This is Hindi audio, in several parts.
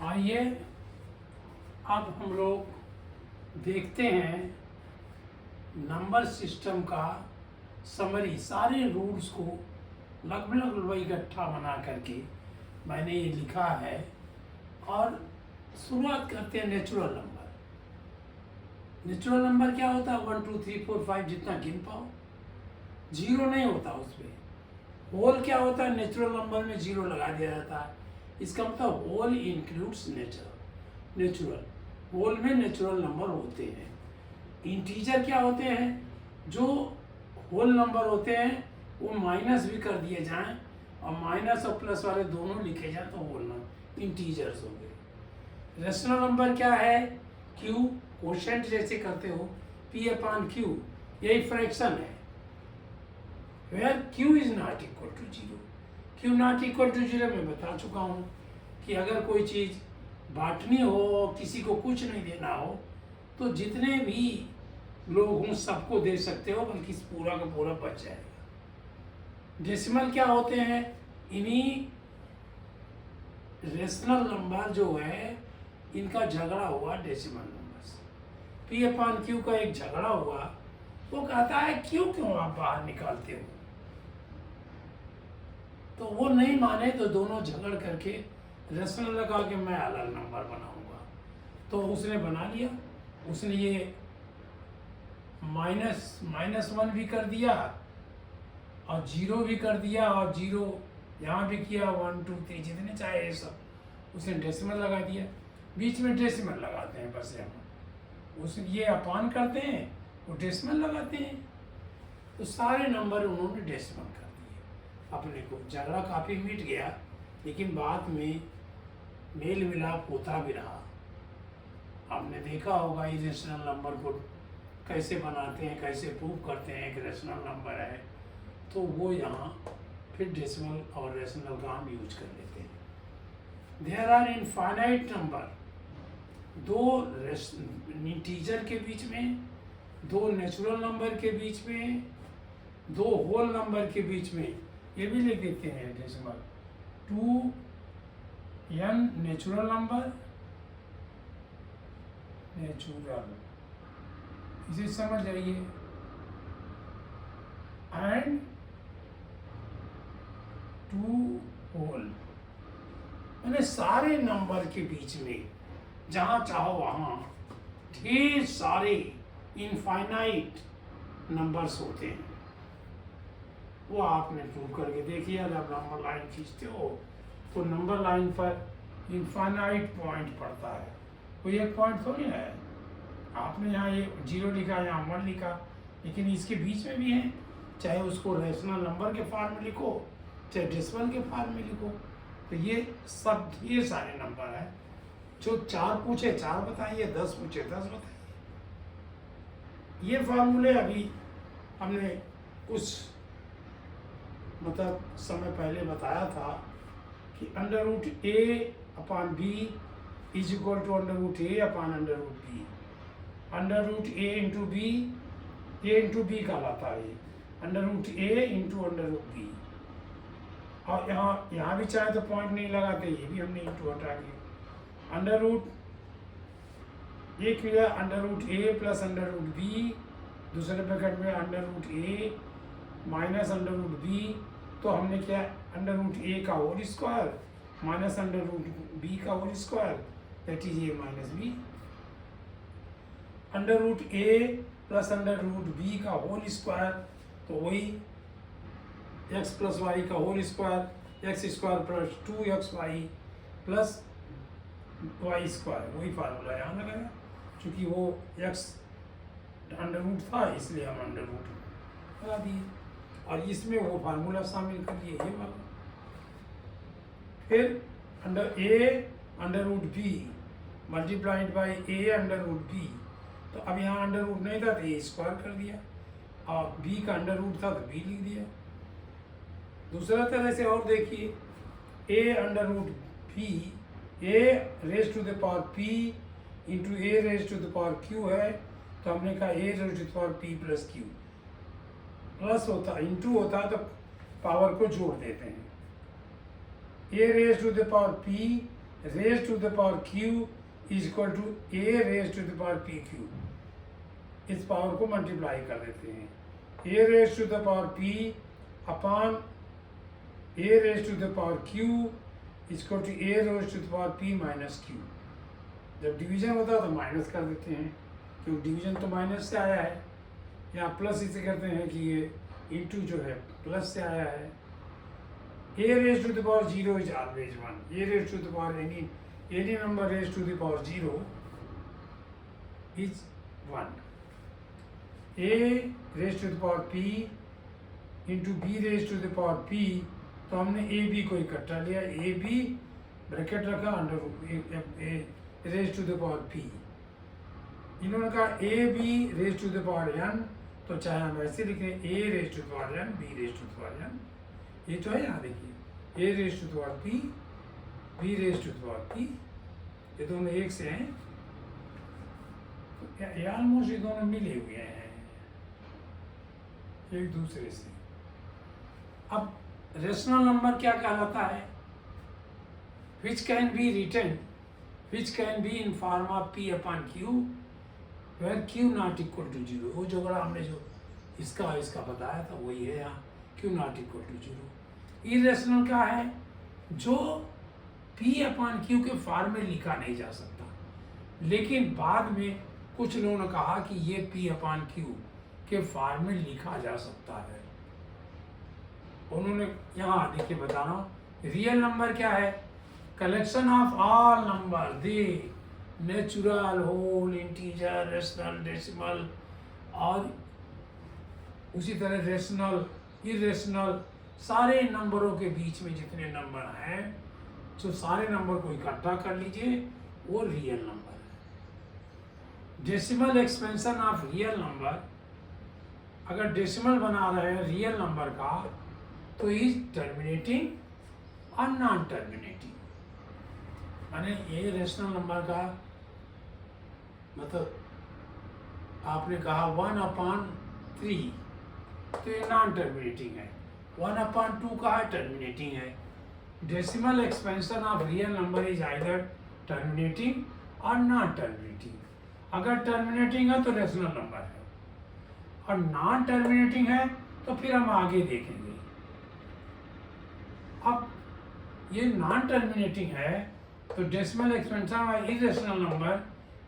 आइए अब हम लोग देखते हैं नंबर सिस्टम का समरी। सारे रूल्स को लगभग इकट्ठा बना करके मैंने ये लिखा है और शुरुआत करते हैं नेचुरल नंबर। नेचुरल नंबर क्या होता है? 1 2 3 4 5 जितना गिन पाओ, जीरो नहीं होता उसमें। होल क्या होता है? नेचुरल नंबर में जीरो लगा दिया जाता है। इसका मतलब होल इंक्लूड्स नेचुरल। होल में नेचुरल नंबर होते हैं। इंटीजर क्या होते हैं? जो होल नंबर होते हैं वो माइनस भी कर दिए जाएं और माइनस और प्लस वाले दोनों लिखे जाए तो होल नंबर इंटीजर्स हो गए। रेशनल नंबर क्या है? क्यू, क्वोशिएंट जैसे करते हो, पी अपॉन क्यू, यही फ्रैक्शन है। Where Q is not equal to zero. Q not equal to zero मैं बता चुका हूँ कि अगर कोई चीज़ बांटनी हो, किसी को कुछ नहीं देना हो, तो जितने भी लोग हों सबको दे सकते हो, बल्कि पूरा का पूरा बच जाएगा। डेसिमल क्या होते हैं? इन्हीं रेशनल नंबर जो है इनका झगड़ा हुआ डेसिमल नंबर से। पी अपॉन क्यू का एक झगड़ा हुआ, वो कहता है क्यों आप बाहर निकालते हो, तो वो नहीं माने तो दोनों झगड़ करके रेशनल लगा के मैं अलग नंबर बनाऊंगा। तो उसने बना लिया, उसने ये -1 भी कर दिया और जीरो भी कर दिया और जीरो यहाँ भी किया, 1 2 3 जितने चाहे ये सब उसने डेसिमल लगा दिया। बीच में डेसिमल लगाते हैं बस यहाँ, उस ये अपान करते हैं, वो डेसिमल लगाते हैं। तो सारे नंबर उन्होंने डेसिमल कर दिए। अपने को झगड़ा काफ़ी मिट गया, लेकिन बाद में मेल मिलाप होता भी रहा। आपने देखा होगा इरेशनल नंबर को कैसे बनाते हैं, कैसे प्रूव करते हैं एक रेशनल नंबर है, तो वो यहाँ फिर डेसिमल और रेशनल का हम यूज कर लेते हैं। देयर आर इनफाइनाइट नंबर, दो इंटीजर के बीच में, दो नेचुरल नंबर के बीच में, दो होल नंबर के बीच में, ये भी लिख देते हैं decimal. 2n natural number, natural, इसे समझ जाइए, एंड 2 होल। मैंने सारे नंबर के बीच में जहाँ चाहो वहाँ ढेर सारे इनफाइनाइट नंबर्स होते हैं। वो आपने प्रूव करके देखिए। जब नंबर लाइन खींचते हो तो नंबर लाइन पर इनफाइनाइट पॉइंट पड़ता है, कोई एक पॉइंट थोड़ी है। आपने यहाँ ये 0 लिखा, यहाँ 1 लिखा, लेकिन इसके बीच में भी है। चाहे उसको रेशनल नंबर के फॉर्म में लिखो, चाहे डेसिमल के फॉर्म में लिखो, तो ये सब ये सारे नंबर हैं। जो 4 पूछे 4 बताइए, 10 पूछे 10 बताइए। ये फार्मूले अभी हमने कुछ मतलब समय पहले बताया था कि √a upon b is equal to √a upon √b। √a into b, a into b कहलाता है ये, √a इंटू √b। और यहाँ भी चाहे तो पॉइंट नहीं लगाते, ये भी हमने इंटू हटा दिया। एक किया √a प्लस √b, दूसरे ब्रैकेट में √a माइनस √b, तो हमने क्या √a का होल स्क्वायर माइनस √b का whole square, that is a minus b। √a plus √b का होल स्क्वायर, तो वही x प्लस वाई का whole square, x square plus 2xy प्लस वाई स्क्वायर, वही फार्मूला यहाँ लगाया। चूँकि वो x √ था इसलिए हम √ लगा दिए, और इसमें वो फार्मूला शामिल कर दिए, ये वाला। फिर a √b multiplied by a √b, तो अब यहाँ √ नहीं था तो a स्क्वायर कर दिया, और b का √ था तो b लिख दिया। दूसरा तरह से और देखिए, a √b a⁻p into a⁻q है, तो हमने कहा a⁻p प्लस q, प्लस होता इंटू होता तो पावर को जोड़ देते हैं। a⁻p raise to the power q is equal to a raise to the power p Q. इस पावर को मल्टीप्लाई कर देते हैं, a raise to the power p upon a raise to the power q is equal to a raise to the power p minus q। जब डिवीजन होता है तो माइनस कर देते हैं, क्योंकि डिवीजन तो माइनस से आया है। यहाँ प्लस इसे कहते हैं कि ये इंटू जो है प्लस से आया है। a raise to the power 0 is always 1, a raise to the power any number raise to the power 0 is 1। a raise to the power p into b raise to the power p, तो हमने a b को इकट्ठा लिया, a b ब्रैकेट रखा under raise to the power p। इन्होंने कहा a b raise to the power n, तो चाहे हम ऐसे लिखें a raise to the power n b raise to the power n, ये तो है यहाँ देखिए a raise to the power p b raise to the power p, ये दोनों एक से हैं, ये ऑलमोस्ट ये दोनों मिले हुए हैं एक दूसरे से। अब रेशनल नंबर क्या कहलाता है? Which can be written, which can be in form of p upon q where q not equal to 0। वो जो बड़ा हमने जो इसका बताया था वही है यहाँ, q not equal to 0। Irrational क्या है? जो p अपॉन q के फॉर्म में लिखा नहीं जा सकता, लेकिन बाद में कुछ लोगों ने कहा कि ये p अपॉन q के फॉर्म में लिखा जा सकता है। उन्होंने यहाँ देखिए बता रहा हूँ, रियल नंबर क्या है? Collection of all number, the natural, whole, integer, rational, decimal, और उसी तरह रेशनल, इरेशनल, सारे नंबरों के बीच में जितने नंबर हैं, जो सारे नंबर को इकट्ठा कर लीजिए, वो रियल नंबर है। Decimal expansion of real number, अगर डेसिमल बना रहे हैं रियल नंबर का, तो इज टर्मिनेटिंग और नॉन टर्मिनेटिंग। माने ये रेशनल नंबर का मतलब आपने कहा 1/3, तो ये नॉन टर्मिनेटिंग है। 1/2 का है, टर्मिनेटिंग है। Decimal expansion of real number is either terminating और नॉन टर्मिनेटिंग। अगर टर्मिनेटिंग है तो रेशनल नंबर है, और नॉन टर्मिनेटिंग है तो फिर हम आगे देखेंगे। अब ये नॉन टर्मिनेटिंग है तो decimal expansion of irrational number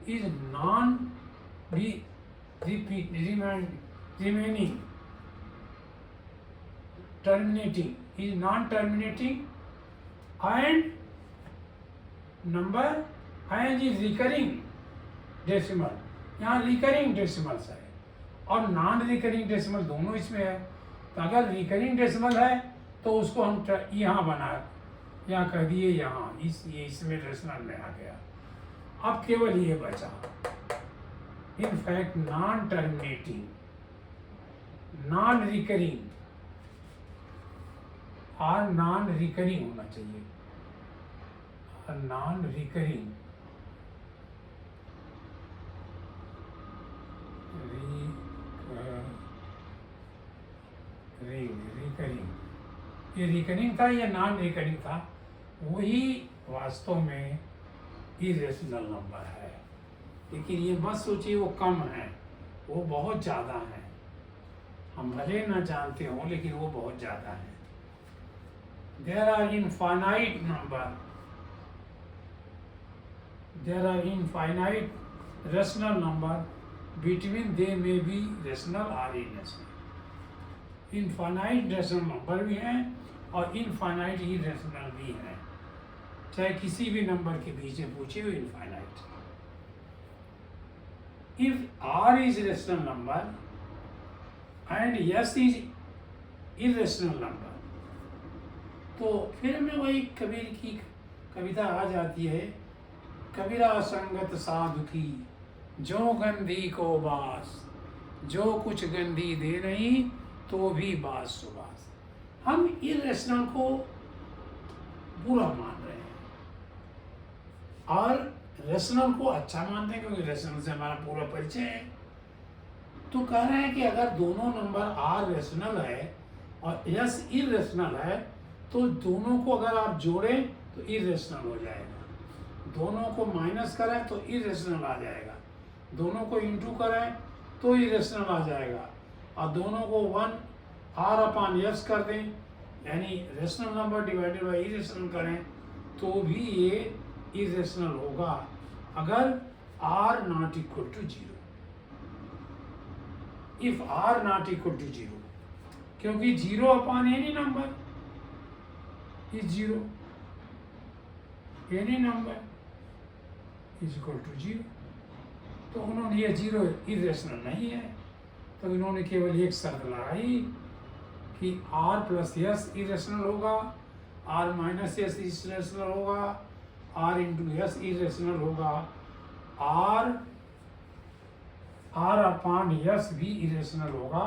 is non remaining terminating, is non-terminating, and number and is recurring decimal। यहाँ रिकरिंग डेसिमल्स है और नॉन रिकरिंग डेसिमल दोनों इसमें है। तो अगर रिकरिंग डेसिमल है तो उसको हम यहाँ बनाए, यहाँ कह दिए, यहाँ इसमें रेशनल में आ गया। अब केवल ये बचा, in fact non terminating, non recurring और नॉन रिकरिंग होना चाहिए, और नॉन रिकरिंग रिकरिंग, ये रिकरिंग था या नॉन रिकरिंग था, वही वास्तव में इरेशनल नंबर है। लेकिन ये मत सोचिए वो कम है, वो बहुत ज़्यादा है। हम भले ना जानते हो लेकिन वो बहुत ज़्यादा है। There are infinite number, there are infinite rational number, between they may be rational और इरेशनल। इनफाइनाइट रेशनल नंबर भी हैं और इनफाइनाइट इरेशनल भी हैं, चाहे किसी भी नंबर के बीच में पूछे वो infinite. If R is rational number and S is irrational number, तो फिर में वही कबीर की कविता आ जाती है, कबीरा संगत साधु की जो गंधी को बास, जो कुछ गंधी दे नहीं तो भी बास सुबास। हम इरेशनल को बुरा मान रहे हैं और रेशनल को अच्छा मानते हैं, क्योंकि रेशनल से हमारा पूरा परिचय है। तो कह रहे हैं कि अगर दोनों नंबर R रेशनल है और S इरेशनल है, तो दोनों को अगर आप जोड़ें तो इरेशनल हो जाएगा। दोनों को माइनस करें तो इरेशनल आ जाएगा, दोनों को इंटू करें तो इरेशनल आ जाएगा, और दोनों को 1 R/S कर दें यानी rational number divided by irrational करें तो भी ये इरेशनल होगा अगर R not equal to 0। If R not equal to 0, क्योंकि 0/any number is 0, any number is equal to 0। तो उन्होंने ये 0 इरेशनल नहीं है, तो इन्होंने केवल एक शर्त लगाई कि R+S इरेशनल होगा, R-S इरेशनल होगा, R×S इरेशनल होगा, R/S भी इरेशनल होगा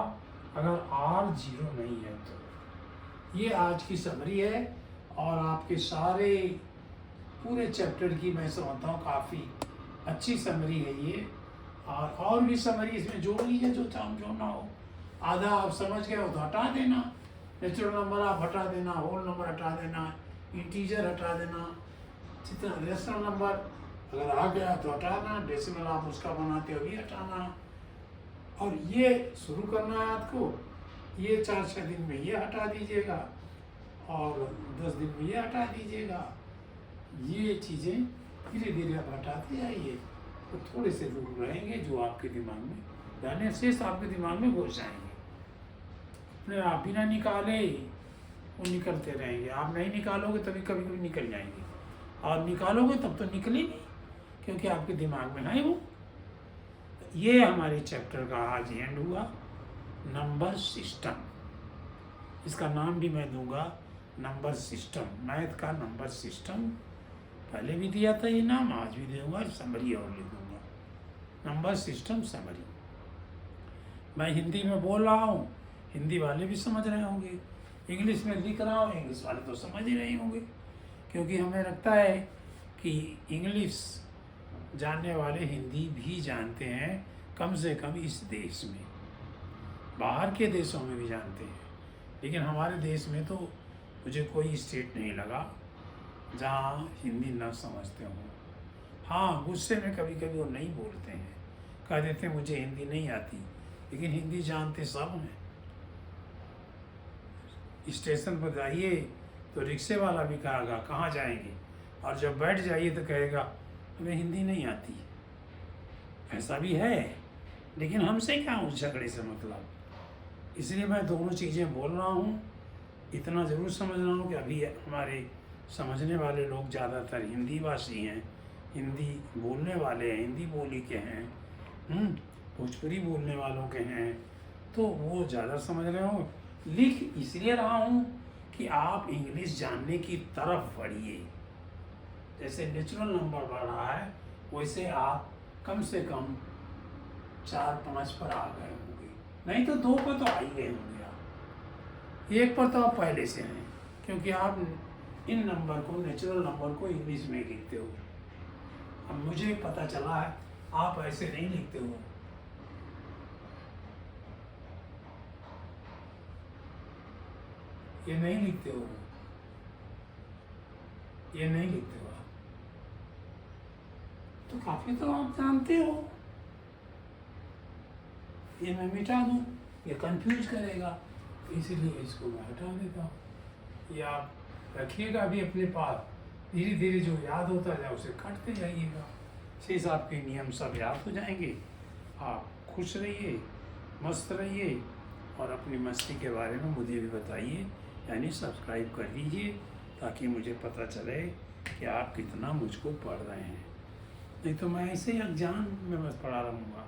अगर R 0 नहीं है तो। ये आज की समरी है और आपके सारे पूरे चैप्टर की मैं समझता हूँ काफ़ी अच्छी समरी है ये। और भी समरी इसमें जोड़ लीजिए जो जोड़ना हो। आधा आप समझ गए हो तो हटा देना, नेचुरल नंबर आप हटा देना, होल नंबर हटा देना, इंटीजर हटा देना, जितना रेशनल नंबर अगर आ गया तो हटाना, डेसिमल आप उसका बनाते हो भी हटाना। और ये शुरू करना है आपको, ये 4-6 दिन में ये हटा दीजिएगा और 10 दिन में ये हटा दीजिएगा। ये चीज़ें धीरे धीरे आप हटाते जाइए तो थोड़े से रूल रहेंगे जो आपके दिमाग में रहने से आपके दिमाग में घुस जाएंगे। अपने आप बिना निकाले वो निकलते रहेंगे। आप नहीं निकालोगे तभी कभी कभी निकल जाएंगे, और निकालोगे तब तो निकले नहीं क्योंकि आपके दिमाग में है वो। ये हमारे चैप्टर का आज एंड हुआ, नंबर सिस्टम। इसका नाम भी मैं दूंगा नंबर सिस्टम, मैथ का नंबर सिस्टम। पहले भी दिया था ये नाम, आज भी दूंगा, समरी और लिख दूंगा, नंबर सिस्टम समरी। मैं हिंदी में बोल रहा हूँ, हिंदी वाले भी समझ रहे होंगे, इंग्लिश में लिख रहा हूँ, इंग्लिश वाले तो समझ ही रहे होंगे, क्योंकि हमें लगता है कि इंग्लिश जानने वाले हिंदी भी जानते हैं, कम से कम इस देश में। बाहर के देशों में भी जानते हैं, लेकिन हमारे देश में तो मुझे कोई स्टेट नहीं लगा जहाँ हिंदी न समझते हों। हाँ, गुस्से में कभी कभी वो नहीं बोलते हैं, कह देते हैं मुझे हिंदी नहीं आती, लेकिन हिंदी जानते सब हैं। स्टेशन पर जाइए तो रिक्शे वाला भी कहेगा कहाँ जाएंगे, और जब बैठ जाइए तो कहेगा हमें हिंदी नहीं आती। ऐसा भी है, लेकिन हमसे क्या उस झगड़े से मतलब। इसलिए मैं दोनों चीज़ें बोल रहा हूँ। इतना ज़रूर समझ रहा हूँ कि अभी हमारे समझने वाले लोग ज़्यादातर हिंदी भाषी हैं, हिंदी बोलने वाले हैं, हिंदी बोली के हैं, भोजपुरी बोलने वालों के हैं, तो वो ज़्यादा समझ रहे हो। लिख इसलिए रहा हूँ कि आप इंग्लिश जानने की तरफ बढ़िए। जैसे नेचुरल नंबर बढ़ रहा है वैसे आप कम से कम 4-5 पर आ गए होंगे, नहीं तो 2 पर तो आ ही गए होंगे आप। 1 पर तो आप पहले से हैं, क्योंकि आप इन नंबर को, नेचुरल नंबर को इंग्लिश में लिखते हो। अब मुझे पता चला है आप ऐसे नहीं लिखते हो। ये नहीं लिखते हो, ये नहीं लिखते हो आप, तो काफी तो आप जानते हो। ये मैं मिटा दूं, ये कंफ्यूज करेगा, इसलिए इसको मैं हटा देता हूँ। ये आप रखिएगा भी अपने पास, धीरे धीरे जो याद होता जाए उसे काटते जाइएगा, शेष आपके नियम सब याद हो जाएंगे। आप खुश रहिए, मस्त रहिए, और अपनी मस्ती के बारे में मुझे भी बताइए, यानी सब्सक्राइब कर लीजिए ताकि मुझे पता चले कि आप कितना मुझको पढ़ रहे हैं। नहीं तो मैं ऐसे ही अज्ञान में बस पढ़ा रहूँगा।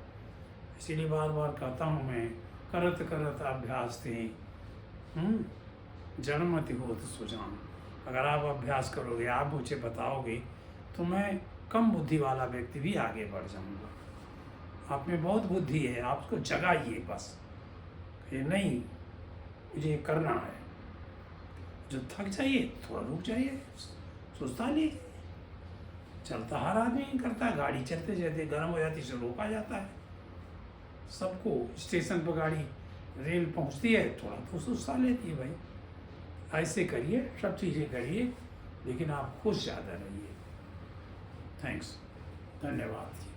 इसीलिए बार बार कहता हूँ मैं, करत करत अभ्यास थे जड़मति होत सुजान। अगर आप अभ्यास करोगे, आप मुझे बताओगे, तो मैं कम बुद्धि वाला व्यक्ति भी आगे बढ़ जाऊँगा। आप में बहुत बुद्धि है, आप उसको जगाइए बस, ये नहीं मुझे ये करना है। जो थक जाइए थोड़ा रुक जाइए, सोचता लीजिए। चलता हर आदमी नहीं करता, गाड़ी चलते चलते गर्म हो जाती से रोका जाता है। सबको स्टेशन पर गाड़ी रेल पहुंचती है, थोड़ा तो सुस्ता लेती है भाई। ऐसे करिए, सब चीज़ें करिए, लेकिन आप खुश ज़्यादा रहिए। थैंक्स। धन्यवाद।